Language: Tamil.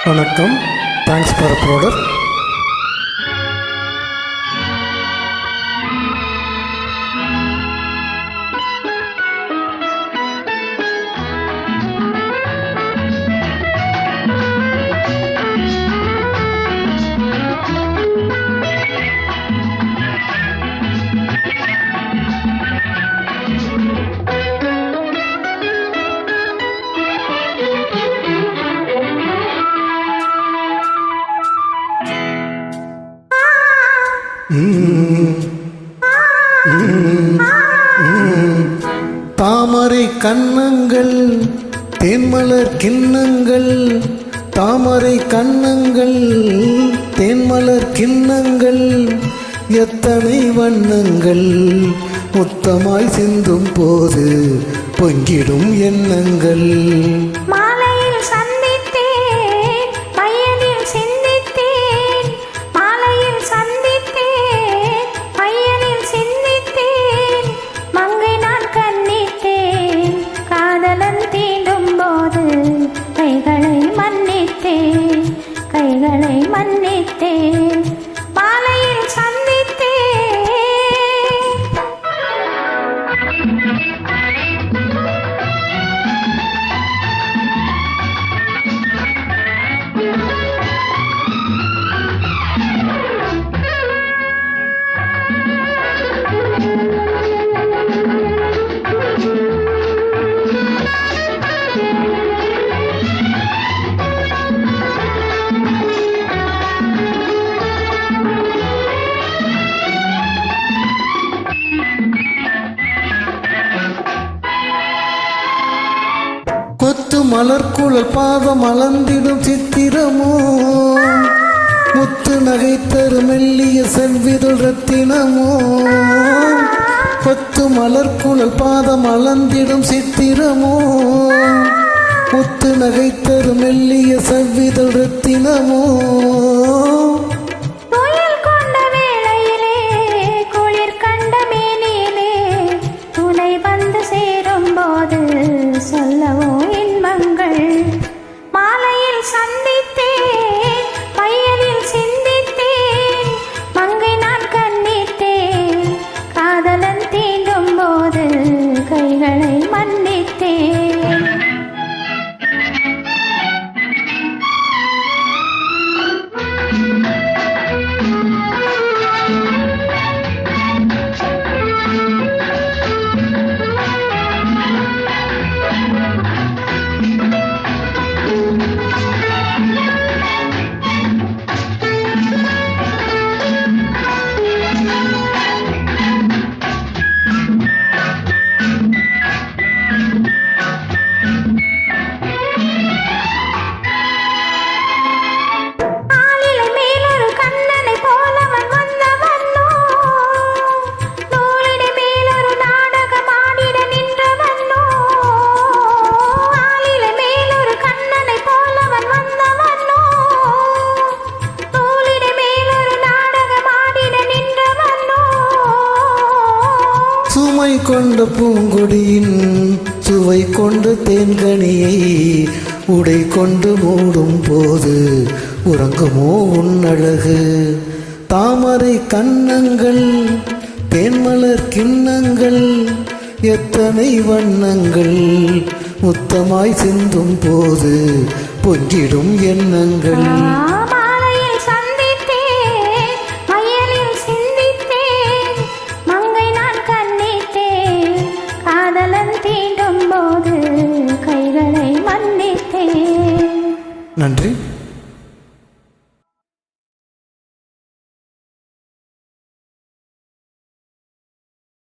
வணக்கம். Thanks for uploader. தாமரை கன்னங்கள் தேன்மலர் கிண்ணங்கள், தாமரை கன்னங்கள் தேன்மலர் கிண்ணங்கள், எத்தனை வண்ணங்கள் மொத்தமாய் சிந்தும் போது பொங்கிடும் எண்ணங்கள். கைகளை மன்னித்தேன், மாலையில் சந்தித்தேன். கொத்து மலர்குழல் பாதம் அளந்திடும் சித்திரமோ, முத்து நகை தரு மெல்லிய செவ்விதழ் ரத்தினமோ. கொத்து மலர்குழல் பாதம் அளந்திடும் சித்திரமோ, முத்து நகை தரு மெல்லிய செவ்விதழ் ரத்தினமோ. சொல்லவோ இன்பங்கள், மாலையில் சந்தித்தேன், மையலில் சிந்தித்தேன், மங்கை நான் கண்ணித்தேன், காதலன் தீண்டும் போது கைகளை மன்னித்தேன். சுமை கொண்ட பூங்கொடியின் சுவை கொண்ட தேன்கனியை உடை கொண்டு மூடும் போது உறங்குமோ உன்னழகு. தாமரை கன்னங்கள் தேன்மலர் கிண்ணங்கள், எத்தனை வண்ணங்கள் முத்தமாய் சிந்தும் போது பொங்கிடும் எண்ணங்கள். கைகளை மன்னித்தேன். நன்றி.